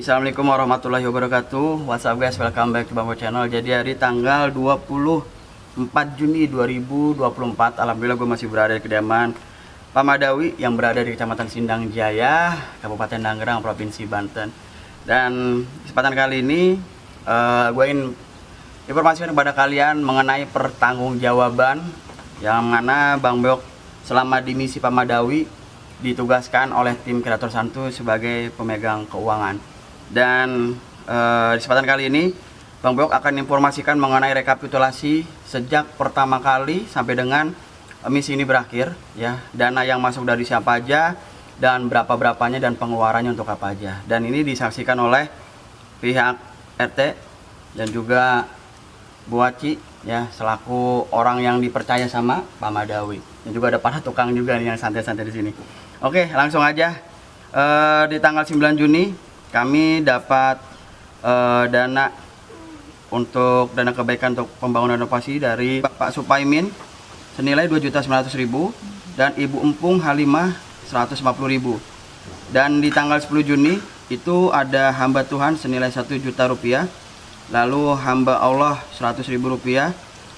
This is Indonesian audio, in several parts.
Assalamualaikum warahmatullahi wabarakatuh. What's up guys, welcome back to Bang Bo Channel. Jadi hari tanggal 24 Juni 2024, alhamdulillah gue masih berada di kediaman Pak Madawi yang berada di Kecamatan Sindang Jaya, Kabupaten Tangerang, Provinsi Banten. Dan kesempatan kali ini gue ingin informasikan kepada kalian mengenai pertanggungjawaban yang mana Bang Beok selama di misi Pak Madawi ditugaskan oleh tim Kreator Santuy sebagai pemegang keuangan. Dan di kesempatan kali ini Bang Beok akan informasikan mengenai rekapitulasi sejak pertama kali sampai dengan misi ini berakhir, ya, dana yang masuk dari siapa aja dan berapanya dan pengeluarannya untuk apa aja. Dan ini disaksikan oleh pihak RT dan juga Bu Aci, ya, selaku orang yang dipercaya sama Pak Madawi. Dan juga ada para tukang juga nih yang santai-santai di sini. Oke, langsung aja. Di tanggal 9 Juni kami dapat dana untuk dana kebaikan untuk pembangunan inovasi dari Pak Supaimin senilai 2.900.000 dan Ibu Empung Halimah 150.000. Dan di tanggal 10 Juni itu ada hamba Tuhan senilai 1 juta rupiah, lalu hamba Allah 100.000 rupiah,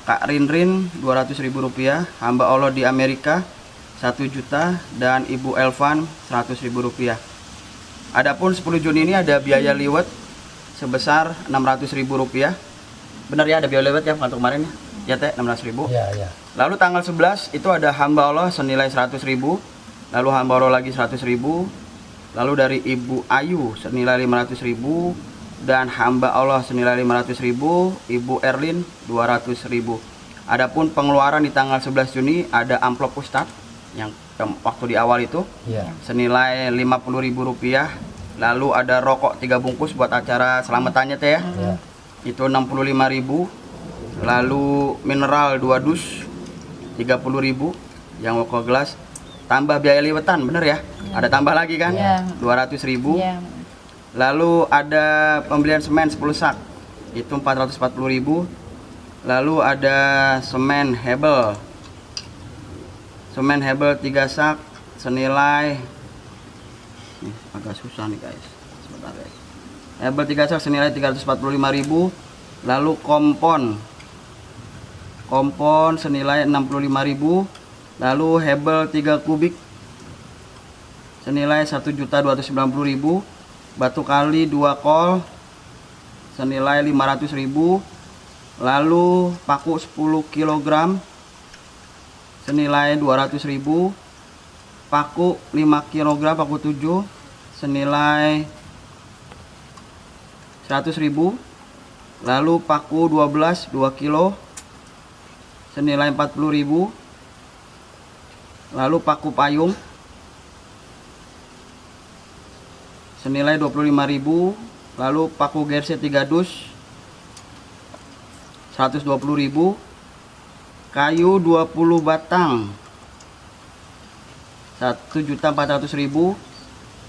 Kak Rinrin 200.000 rupiah, hamba Allah di Amerika 1 juta, dan Ibu Elvan 100.000 rupiah. Adapun 10 Juni ini ada biaya liwet sebesar 600.000 rupiah. Benar ya, ada biaya liwet ya untuk kemarin ya Teh, 16.000. Ya. Lalu tanggal 11 itu ada hamba Allah senilai 100.000, lalu hamba Allah lagi 100.000, lalu dari Ibu Ayu senilai 500.000, dan hamba Allah senilai 500.000, Ibu Erlin 200.000. Adapun pengeluaran di tanggal 11 Juni ada amplop Ustadz yang waktu di awal itu senilai 50.000 rupiah, lalu ada rokok 3 bungkus buat acara selamatannya Teh ya, itu 65.000, lalu mineral 2 dus 30.000 yang woko gelas, tambah biaya liwetan, bener ya, ada tambah lagi kan, 200.000, lalu ada pembelian semen 10 sak itu 440.000, lalu ada semen Hebel 3 sak senilai, agak susah nih guys, sebentar guys. Hebel 3 sak senilai 345.000, lalu kompon senilai 65.000, lalu Hebel 3 kubik senilai 1.290.000, batu kali 2 kol senilai 500.000, lalu paku 10 kg senilai 200.000, paku 5 kg paku 7 senilai 100.000, lalu paku 12 2 kilo senilai 40.000, lalu paku payung senilai 25.000, lalu paku GRC 3 dus 120.000, kayu 20 batang 1.400.000,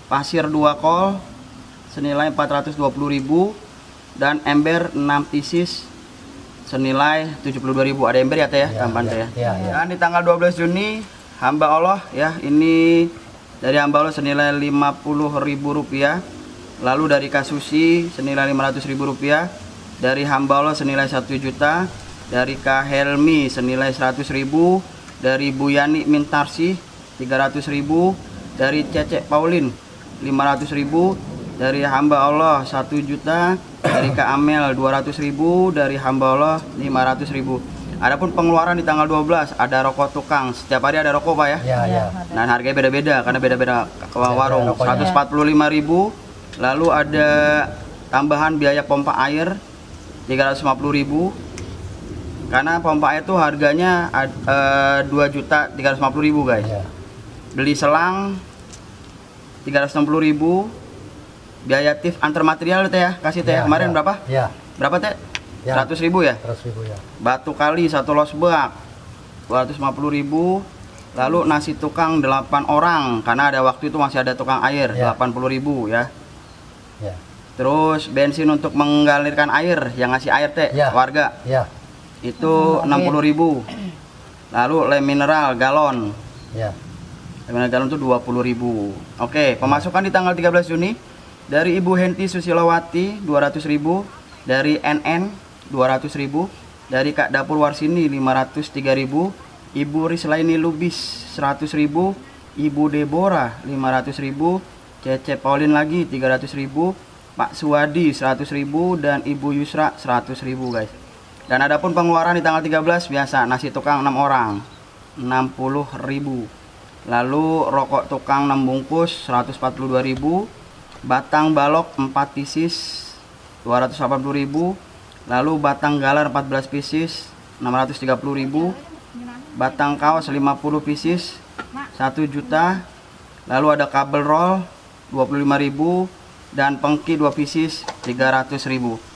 pasir 2 kol senilai 420.000, dan ember 6 pieces senilai 72.000. Ada ember ya Teh ya, tambahan Teh ya. Dan di tanggal 12 Juni hamba Allah ya, ini dari hamba Allah senilai 50.000 rupiah, lalu dari Kasusi senilai 500.000 rupiah, dari hamba Allah senilai 1 juta, dari Kak Helmi senilai 100.000, dari Bu Yani Mintarsi 300.000, dari Cecek Paulin 500.000, dari hamba Allah 1 juta, dari Kak Amel 200.000, dari hamba Allah 500.000. Adapun pengeluaran di tanggal 12 ada rokok tukang, setiap hari ada rokok Pak ya? Iya. Nah harganya beda-beda karena beda-beda warung, 145.000, lalu ada tambahan biaya pompa air 350.000, karena pompa air itu harganya 2.350.000 guys. Beli selang 360.000, biaya tif antar material Teh ya, kasih Teh kemarin berapa? Berapa Teh? 100.000 ya? 100.000 ya. Batu kali 1 losbak 250.000, lalu nasi tukang 8 orang karena ada waktu itu masih ada tukang air 80.000 ya. Terus bensin untuk mengalirkan air yang ngasih air Teh warga itu 60.000, lalu lem mineral galon lem mineral galon itu 20.000. Oke, pemasukan di tanggal 13 Juni Dari Ibu Henti Susilowati 200.000. Dari NN 200.000. Dari Kak Dapur Warsini 503.000. Ibu Rislaini Lubis 100.000. Ibu Deborah 500.000. Cece Paulin lagi 300.000. Pak Suwadi 100.000 dan Ibu Yusra 100.000 guys. Dan adapun pengeluaran di tanggal 13 biasa nasi tukang 6 orang 60.000. Lalu rokok tukang 6 bungkus 142.000. Batang balok 4 pieces 280.000. Lalu batang galar 14 pieces 630.000. Batang kaos 50 pieces 1 juta. Lalu ada kabel roll 25.000 dan pengki 2 pieces 300.000.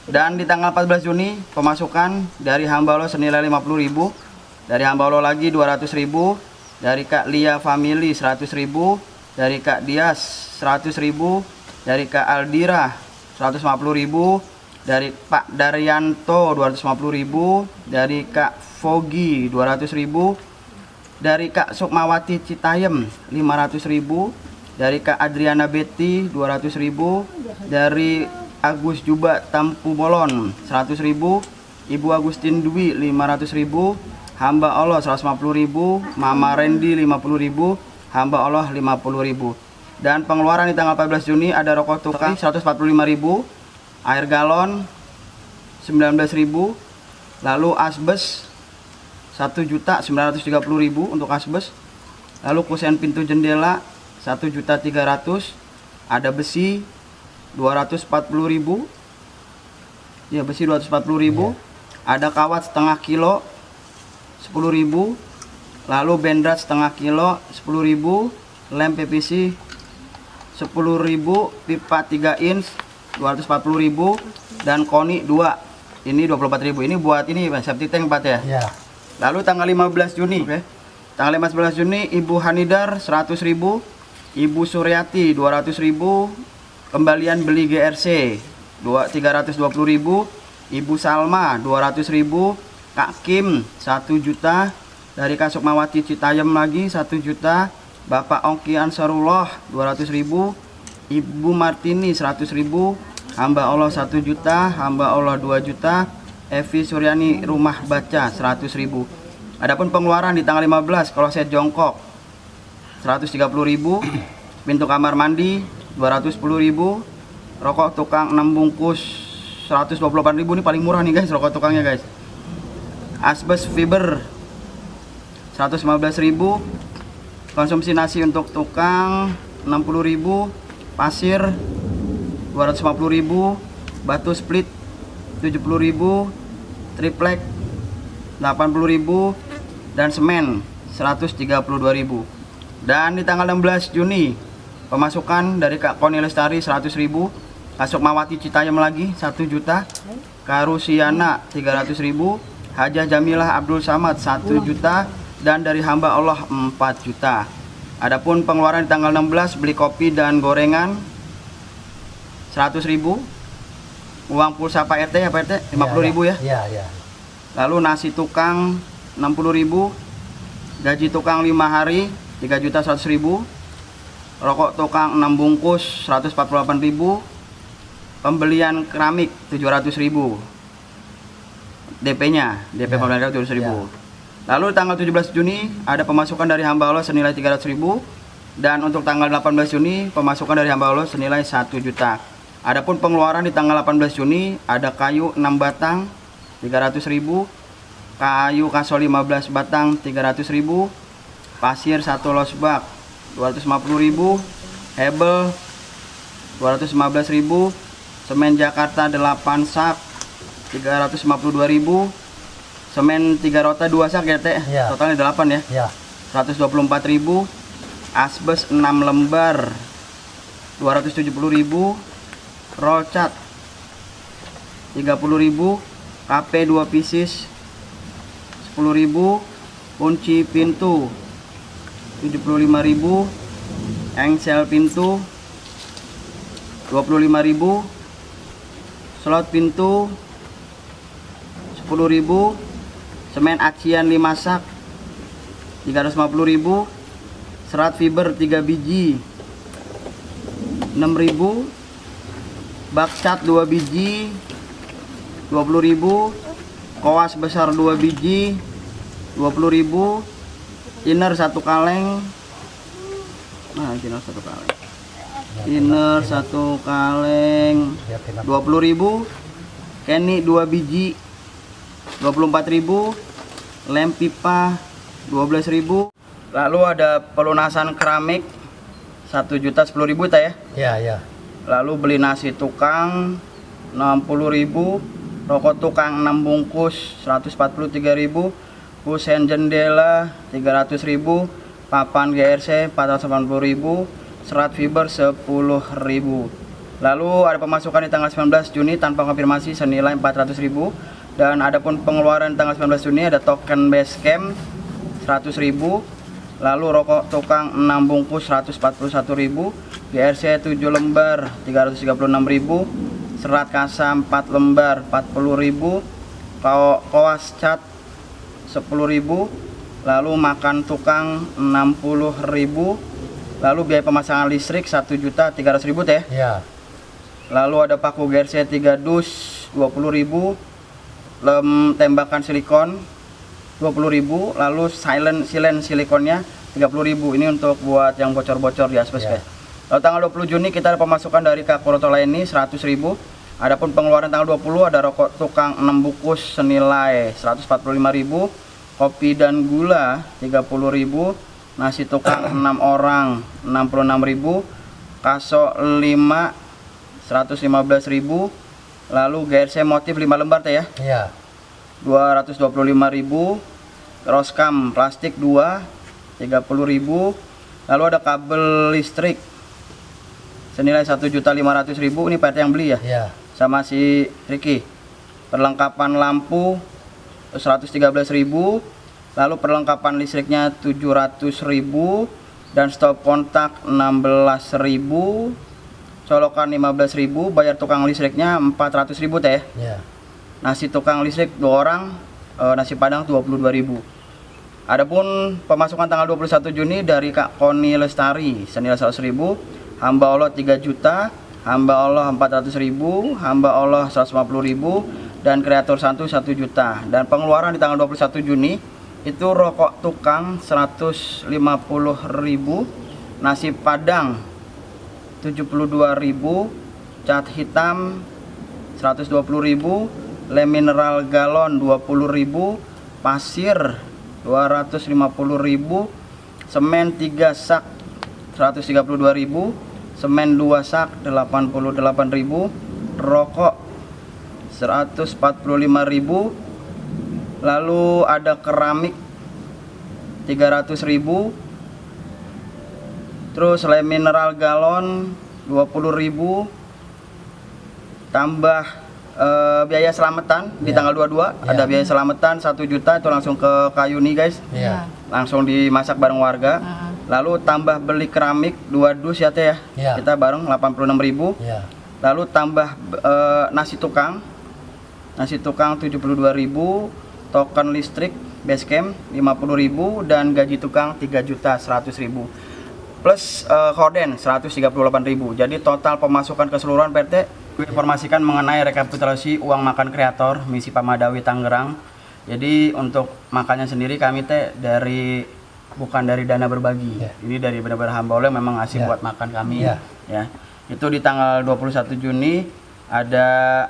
Dan di tanggal 14 Juni pemasukan dari hamba Allah senilai 50.000. Dari hamba Allah lagi 200.000. Dari Kak Lia Family 100.000. Dari Kak Dias 100.000. Dari Kak Aldira 150.000. Dari Pak Daryanto 250.000. Dari Kak Fogi 200.000. Dari Kak Sukmawati Citayem 500.000. Dari Kak Adriana Betty 200.000. Dari Agus Juba Tampu Bolon 100.000. Ibu Agustin Dwi 500.000. Hamba Allah 150.000. Mama Randy 50.000. Hamba Allah 50.000. Dan pengeluaran di tanggal 14 Juni ada rokok tukang 145.000. Air galon 19.000. Lalu asbes 1.930.000 untuk asbes. Lalu kusen pintu jendela 1.300.000. Ada besi 240.000. Ya, besi 240.000. Ada kawat setengah kilo 10.000. Lalu bendrat setengah kilo 10.000. Lem PVC 10.000. Pipa 3 inch 240.000. Dan koni 2 ini 24.000. Ini buat ini safety tank 4 ya. Ya. Lalu tanggal 15 Juni tanggal 15 Juni Ibu Hanidar 100.000. Ibu Suryati 200.000. Kembalian beli GRC 320.000. Ibu Salma 200.000. Kak Kim 1 juta. Dari Kak Sukmawati Citayam lagi 1 juta. Bapak Ongki Ansarullah 200.000. Ibu Martini 100.000. Hamba Allah 1 juta. Hamba Allah 2 juta. Evi Suryani Rumah Baca 100.000. Adapun pengeluaran di tanggal 15 kloset jongkok 130.000. Pintu kamar mandi 210.000. Rokok tukang 6 bungkus 128.000. Ini paling murah nih guys rokok tukangnya guys. Asbes fiber 115.000. Konsumsi nasi untuk tukang 60.000. Pasir 250.000. Batu split 70.000. Triplek 80.000. Dan semen 132.000. Dan di tanggal 16 Juni pemasukan dari Kak Koni Lestari 100.000. Kak Sukmawati Citayam lagi 1 juta. Kak Rusiana 300.000. Hajah Jamilah Abdul Samad 1 juta. Dan dari hamba Allah 4 juta. Adapun pengeluaran di tanggal 16 beli kopi dan gorengan 100.000. Uang pulsa Pak RT ya Pak RT 50.000 ya. Iya, iya. Lalu nasi tukang 60.000. Gaji tukang 5 hari 3.100.000. Rokok tukang 6 bungkus 148.000. Pembelian keramik 700.000. DP-nya, DP pembelian 700.000. Lalu tanggal 17 Juni ada pemasukan dari hamba Allah senilai 300.000. Dan untuk tanggal 18 Juni pemasukan dari hamba Allah senilai 1 juta. Adapun pengeluaran di tanggal 18 Juni ada kayu 6 batang 300.000. Kayu kasol 15 batang 300.000. Pasir 1 losbak 250.000. Hebel 215.000. Semen Jakarta 8 sak 352.000. Semen 3 rota 2 sak ya Teh. Ya. Totalnya 8 ya. Ya. 124.000. Asbes 6 lembar 270.000. Roll cat 30.000. KP 2 pieces 10.000. Kunci pintu 75.000. Engsel pintu 25.000. Slot pintu 10.000. Semen acian 5 sak 350.000. Serat fiber 3 biji 6.000. Bakcat 2 biji 20.000. Koas besar 2 biji 20.000. Inner 1 kaleng. Nah, inner 1 kaleng. Inner 1 kaleng 20.000. Kenny 2 biji 24.000. Lem pipa 12.000. Lalu ada pelunasan keramik 1.010.000 ya? Iya. Lalu beli nasi tukang 60.000. Rokok tukang 6 bungkus 143.000. Kusen jendela 300.000. Papan GRC 480.000. Serat fiber 10.000. Lalu ada pemasukan di tanggal 19 Juni tanpa konfirmasi senilai 400.000. Dan adapun pengeluaran tanggal 19 Juni ada token Basecamp 100.000. Lalu rokok tukang 6 bungkus 141.000. GRC 7 lembar 336.000. Serat kasa 4 lembar 40.000. Koas cat 10.000. Lalu makan tukang 60.000. Lalu biaya pemasangan listrik 1.300.000 teh. Iya. Lalu ada paku GRC 3 dus 20.000. Lem tembakan silikon 20.000. Lalu silen silikonnya 30.000. Ini untuk buat yang bocor-bocor di asbes guys. Lalu tanggal 20 Juni kita ada pemasukan dari Kak Kurotola ini 100.000. Adapun pengeluaran tanggal 20 ada rokok tukang 6 bungkus senilai 145.000. Kopi dan gula 30.000. Nasi tukang 6 orang 66.000. Kaso 5 115.000. Lalu GRC motif 5 lembar teh ya? Iya. 225.000. Roskam plastik 2 30.000. Lalu ada kabel listrik senilai 1.500.000. Ini Pak RT yang beli ya? Iya. Sama si Ricky. Perlengkapan lampu 113.000. Lalu perlengkapan listriknya 700.000. Dan stop kontak 16.000. Colokan 15.000. Bayar tukang listriknya 400.000 teh. Iya. Nasi tukang listrik 2 orang, nasi padang 22.000. Adapun pemasukan tanggal 21 Juni dari Kak Koni Lestari senilai 100.000. Hamba Allah 3 juta. Hamba Allah 400.000. Hamba Allah 150.000. Dan kreator santu 1 juta. Dan pengeluaran di tanggal 21 Juni itu rokok tukang 150.000. Nasi padang 72.000. Cat hitam 120.000. Lem mineral galon 20.000. Pasir 250.000. Semen 3 sak 132.000. Semen 2 sak 88.000. Rokok 145.000. Lalu ada keramik 300.000. Terus lem mineral galon 20.000. Tambah biaya selamatan di tanggal 22 ada biaya selamatan 1 juta, itu langsung ke kayu nih guys. Langsung dimasak bareng warga. Lalu tambah beli keramik 2 dus ya teh ya. Kita bareng 86.000. Lalu tambah nasi tukang 72.000. Token listrik Basecamp 50.000. Dan gaji tukang 3.100.000 plus korden 138.000. Jadi total pemasukan keseluruhan PT gue informasikan mengenai rekapitulasi uang makan kreator misi Pamadawi Tangerang. Jadi untuk makannya sendiri kami teh bukan dari dana berbagi. Ini dari benar-benar hamba Allah memang ngasih buat makan kami. Ya. Itu di tanggal 21 Juni ada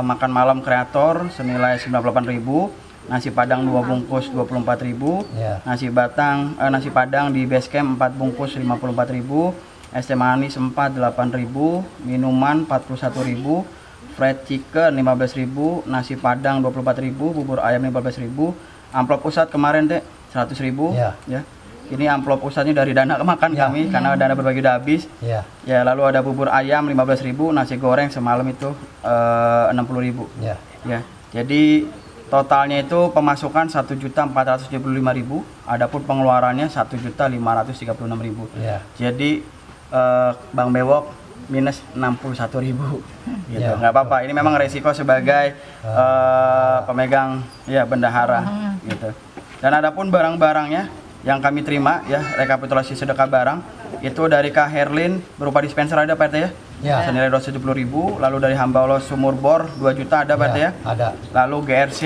makan malam kreator senilai 98.000. Nasi padang 2 bungkus 24.000. Nasi padang di Basecamp 4 bungkus 54.000. Es teh manis 4 8.000. Minuman 41.000. Fried chicken 15.000. Nasi padang 24.000. Bubur ayam 15.000. Amplop pusat kemarin teh 100.000. Ya. Ini amplop pusatnya dari dana makan kami karena dana berbagi udah habis. Ya, lalu ada bubur ayam 15.000, nasi goreng semalam itu 60.000. Ya. Jadi totalnya itu pemasukan 1.475.000, adapun pengeluarannya 1.536.000. Jadi Bang Bewok minus 61.000 gitu. Nggak apa-apa, ini memang resiko sebagai pemegang bendahara gitu. Dan adapun barang-barangnya yang kami terima ya, rekapitulasi sedekah barang itu dari Kak Herlin berupa dispenser ada Pak RT ya? Ya. Senilai 270.000, lalu dari hamba Allah sumur bor 2 juta ada Pak RT ya? Ada. Lalu GRC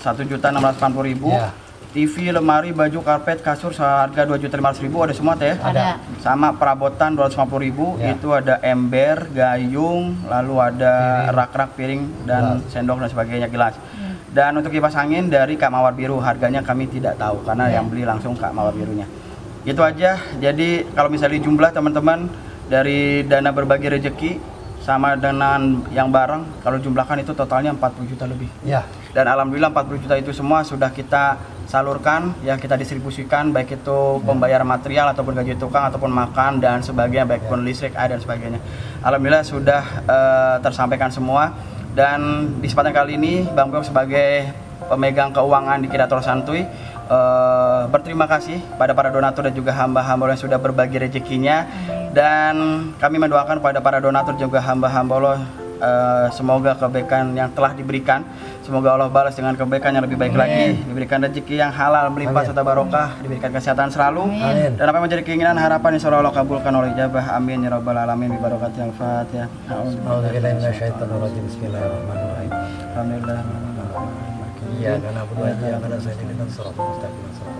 1.680.000. Ya. TV, lemari, baju, karpet, kasur seharga 2.500.000 ada semua teh ya? Ada. Sama perabotan 250.000 Ya. itu ada ember, gayung, lalu ada rak-rak piring dan sendok dan sebagainya gelas. Dan untuk kipas angin dari Kak Mawar Biru, harganya kami tidak tahu karena yang beli langsung Kak Mawar Birunya. Itu aja. Jadi kalau misalnya jumlah teman-teman dari dana berbagi rezeki sama dengan yang barang, kalau jumlahkan itu totalnya 40 juta lebih. Ya. Dan alhamdulillah 40 juta itu semua sudah kita salurkan, ya kita distribusikan, baik itu pembayar material ataupun gaji tukang ataupun makan dan sebagainya, baik pun listrik, air dan sebagainya. Alhamdulillah sudah tersampaikan semua. Dan di kesempatan kali ini Bang Beok sebagai pemegang keuangan di Kreator Santuy berterima kasih pada para donatur dan juga hamba-hamba yang sudah berbagi rezekinya. Dan kami mendoakan pada para donatur juga hamba-hamba Allah, semoga kebaikan yang telah diberikan, semoga Allah balas dengan kebaikan yang lebih baik lagi, diberikan rezeki yang halal, melimpah serta barokah, diberikan kesehatan selalu. Amin. Dan apa yang menjadi keinginan harapan insya Allah kabulkan oleh ijabah, amin ya rabbal alamin, bibarokati al-fatihah. A'udzubillahi minasyaitonirrajim. Bismillahirrahmanirrahim. Alhamdulillah. Iya, karena berdua aja karena saya dengan surat mustaqim surat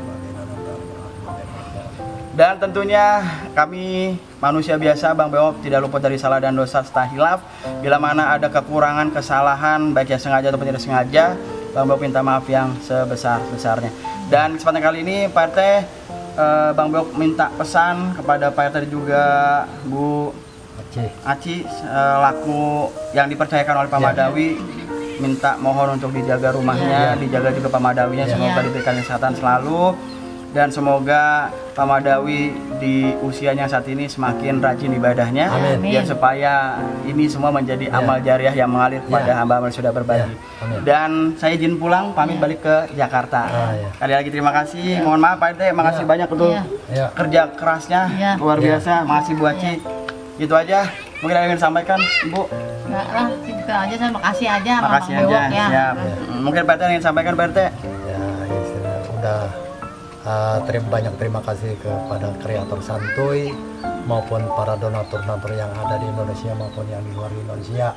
Dan tentunya kami manusia biasa Bang Beok tidak luput dari salah dan dosa serta hilaf. Bila mana ada kekurangan, kesalahan baik yang sengaja ataupun tidak sengaja, Bang Beok minta maaf yang sebesar-besarnya. Dan kesempatan kali ini Pak RT, Bang Beok minta pesan kepada Pak RT juga Bu Aci laku yang dipercayakan oleh Pak Madawi, minta mohon untuk dijaga rumahnya, dijaga juga Pak Madawinya, semoga diberikan kesehatan selalu. Dan semoga Pak Madawi di usianya saat ini semakin rajin ibadahnya. Amin. Biar supaya ini semua menjadi amal jariah yang mengalir kepada hamba-hamba yang sudah berbagi. Dan saya izin pulang, pamit balik ke Jakarta. Kali lagi terima kasih. Mohon maaf Pak RT, makasih banyak untuk kerja kerasnya, luar biasa. Makasih Bu Aci. Gitu aja. Mungkin ada yang ingin sampaikan, Ibu? Enggak lah, gitu aja, saya makasih aja. Makasih aja. Siap. Mungkin Pak RT yang ingin sampaikan Pak RT? Ya, udah terima kasih kepada Kreator Santuy maupun para donatur-donatur yang ada di Indonesia maupun yang di luar Indonesia.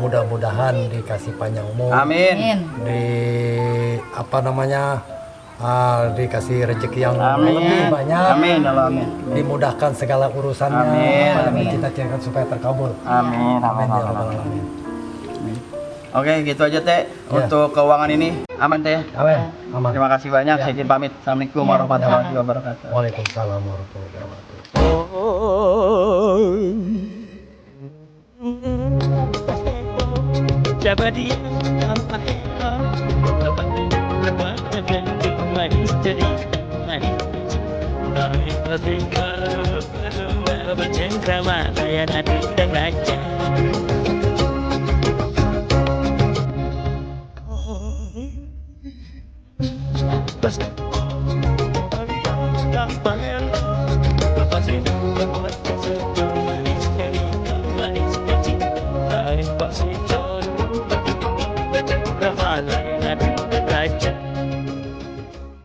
Mudah-mudahan dikasih panjang umur. Amin. Dikasih rezeki yang Amin. lebih banyak. Amin. Amin. Dimudahkan segala urusannya. Amin. Apa yang dicita-citakan supaya terkabul. Amin. Amin ya rabbal alamin. Oke, gitu aja Teh untuk keuangan ini. Aman Teh. Amin. Aman. Terima kasih banyak. Saya izin pamit. Assalamualaikum warahmatullahi wabarakatuh. Waalaikumsalam warahmatullahi wabarakatuh. Bercengkrama saya nanti dan raja